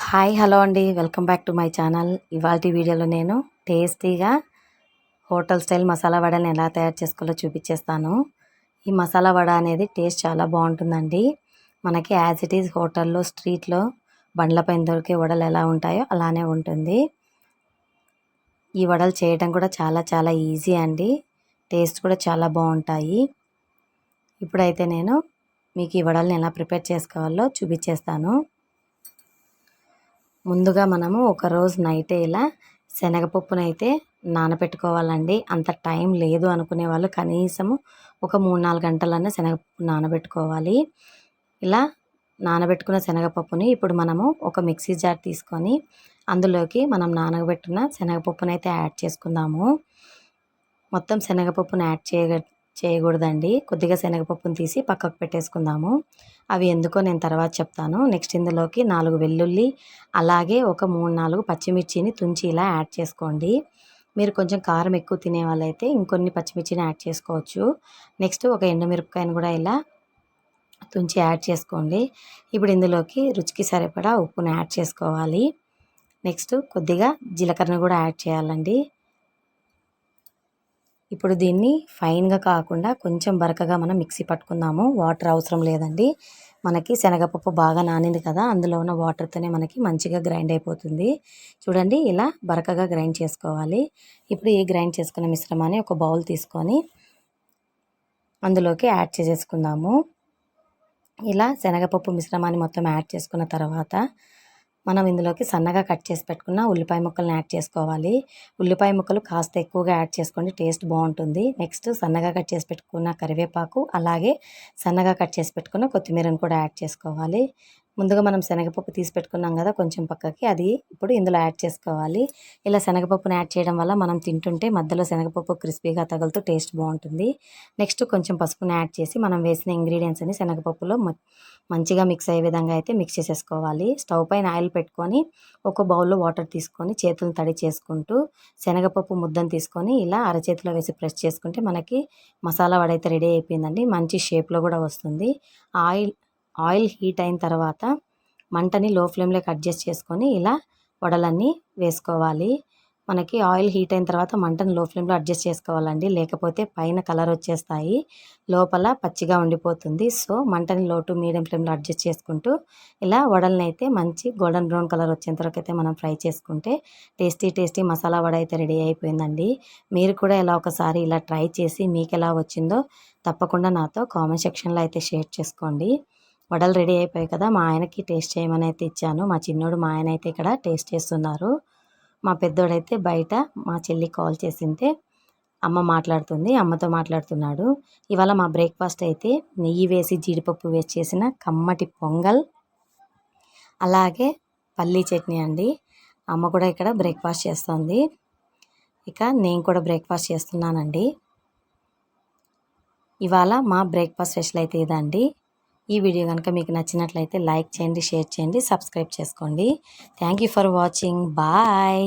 Hi hello అండి, welcome back to my channel. ఇవాల్టి వీడియోలో నేను టేస్టీగా హోటల్ స్టైల్ మసాలా వడని ఎలా తయారు చేసుకోవాలో చూపించేస్తాను. ఈ మసాలా వడ అనేది టేస్ట్ చాలా బాగుంటుందండి. మనకి యాజ్ ఇట్ ఈజ్ హోటల్లో స్ట్రీట్లో బండ్లపైన దొరికే వడలు ఎలా ఉంటాయో అలానే ఉంటుంది. ఈ వడలు చేయడం కూడా చాలా చాలా ఈజీ అండి. టేస్ట్ కూడా చాలా బాగుంటాయి. ఇప్పుడైతే నేను మీకు ఈ వడల్ని ఎలా ప్రిపేర్ చేసుకోవాలో చూపించేస్తాను. ముందుగా మనము ఒకరోజు నైటే ఇలా శనగపప్పునైతే నానబెట్టుకోవాలండి. అంత టైం లేదు అనుకునే వాళ్ళు కనీసము ఒక 3-4 గంటలన్నా శనగపప్పు నానబెట్టుకోవాలి. ఇలా నానబెట్టుకున్న శనగపప్పుని ఇప్పుడు మనము ఒక మిక్సీ జార్ తీసుకొని అందులోకి మనం నానబెట్టిన శనగపప్పునైతే యాడ్ చేసుకుందాము. మొత్తం శనగపప్పును యాడ్ చేయకూడదండి. కొద్దిగా శనగపప్పును తీసి పక్కకు పెట్టేసుకుందాము. అవి ఎందుకో నేను తర్వాత చెప్తాను. నెక్స్ట్ ఇందులోకి 4 వెల్లుల్లి అలాగే ఒక 3-4 పచ్చిమిర్చిని తుంచి ఇలా యాడ్ చేసుకోండి. మీరు కొంచెం కారం ఎక్కువ తినే వాళ్ళైతే ఇంకొన్ని పచ్చిమిర్చిని యాడ్ చేసుకోవచ్చు. నెక్స్ట్ ఒక ఎండుమిరపకాయను కూడా ఇలా తుంచి యాడ్ చేసుకోండి. ఇప్పుడు ఇందులోకి రుచికి సరిపడా ఉప్పును యాడ్ చేసుకోవాలి. నెక్స్ట్ కొద్దిగా జీలకర్రను కూడా యాడ్ చేయాలండి. ఇప్పుడు దీన్ని ఫైన్గా కాకుండా కొంచెం బరకగా మనం మిక్సీ పట్టుకుందాము. వాటర్ అవసరం లేదండి. మనకి శనగపప్పు బాగా నానింది కదా, అందులో ఉన్న వాటర్తోనే మనకి మంచిగా గ్రైండ్ అయిపోతుంది. చూడండి, ఇలా బరకగా గ్రైండ్ చేసుకోవాలి. ఇప్పుడు ఈ గ్రైండ్ చేసుకున్న మిశ్రమాన్ని ఒక బౌల్ తీసుకొని అందులోకి యాడ్ చేసేసుకుందాము. ఇలా శనగపప్పు మిశ్రమాన్ని మొత్తం యాడ్ చేసుకున్న తర్వాత మనం ఇందులోకి సన్నగా కట్ చేసి పెట్టుకున్న ఉల్లిపాయ ముక్కలను యాడ్ చేసుకోవాలి. ఉల్లిపాయ ముక్కలు కాస్త ఎక్కువగా యాడ్ చేసుకోండి, టేస్ట్ బాగుంటుంది. నెక్స్ట్ సన్నగా కట్ చేసి పెట్టుకున్న కరివేపాకు అలాగే సన్నగా కట్ చేసి పెట్టుకున్న కొత్తిమీరను కూడా యాడ్ చేసుకోవాలి. ముందుగా మనం శనగపప్పు తీసి పెట్టుకున్నాం కదా కొంచెం పక్కకి, అది ఇప్పుడు ఇందులో యాడ్ చేసుకోవాలి. ఇలా శనగపప్పును యాడ్ చేయడం వల్ల మనం తింటుంటే మధ్యలో శనగపప్పు క్రిస్పీగా తగులుతూ టేస్ట్ బాగుంటుంది. నెక్స్ట్ కొంచెం పసుపును యాడ్ చేసి మనం వేసిన ఇంగ్రీడియంట్స్ అన్ని శనగపప్పులో మంచిగా మిక్స్ అయ్యే విధంగా అయితే మిక్స్ చేసేసుకోవాలి. స్టవ్ పైన ఆయిల్ పెట్టుకొని ఒక బౌల్లో వాటర్ తీసుకొని చేతులను తడి చేసుకుంటూ శనగపప్పు ముద్దను తీసుకొని ఇలా అరచేతిలో వేసి ప్రెస్ చేసుకుంటే మనకి మసాలా వడ అయితే రెడీ అయిపోయిందండి. మంచి షేప్లో కూడా వస్తుంది. ఆయిల్ హీట్ అయిన తర్వాత మంటని లో ఫ్లేమ్లోకి అడ్జస్ట్ చేసుకొని ఇలా వడలన్నీ వేసుకోవాలి. మనకి ఆయిల్ హీట్ అయిన తర్వాత మంటను లో ఫ్లేమ్లో అడ్జస్ట్ చేసుకోవాలండి, లేకపోతే పైన కలర్ వచ్చేస్తాయి, లోపల పచ్చిగా ఉండిపోతుంది. సో మంటని లో టు మీడియం ఫ్లేమ్లో అడ్జస్ట్ చేసుకుంటూ ఇలా వడల్ని అయితే మంచి గోల్డెన్ బ్రౌన్ కలర్ వచ్చేంత వరకు అయితే మనం ఫ్రై చేసుకుంటే టేస్టీ మసాలా వడ అయితే రెడీ అయిపోయిందండి. మీరు కూడా ఇలా ఒకసారి ఇలా ట్రై చేసి మీకు ఎలా వచ్చిందో తప్పకుండా నాతో కామెంట్ సెక్షన్లో అయితే షేర్ చేసుకోండి. వడలు రెడీ అయిపోయాయి కదా, మా ఆయనకి టేస్ట్ చేయమని అయితే ఇచ్చాను. మా చిన్నోడు మా ఆయన అయితే ఇక్కడ టేస్ట్ చేస్తున్నారు. మా పెద్దోడైతే బయట మా చెల్లి కాల్ చేసింటే అమ్మతో మాట్లాడుతున్నాడు. ఇవాళ మా బ్రేక్ఫాస్ట్ అయితే నెయ్యి వేసి జీడిపప్పు వేసి చేసిన కమ్మటి పొంగల్ అలాగే పల్లీ చట్నీ అండి. అమ్మ కూడా ఇక్కడ బ్రేక్ఫాస్ట్ చేస్తుంది. ఇక నేను కూడా బ్రేక్ఫాస్ట్ చేస్తున్నానండి. ఇవాళ మా బ్రేక్ఫాస్ట్ స్పెషల్ అయితే ఇదండి. ఈ వీడియో కనుక మీకు నచ్చినట్లయితే లైక్ చేయండి, షేర్ చేయండి, సబ్స్క్రైబ్ చేసుకోండి. Thank you for watching. Bye.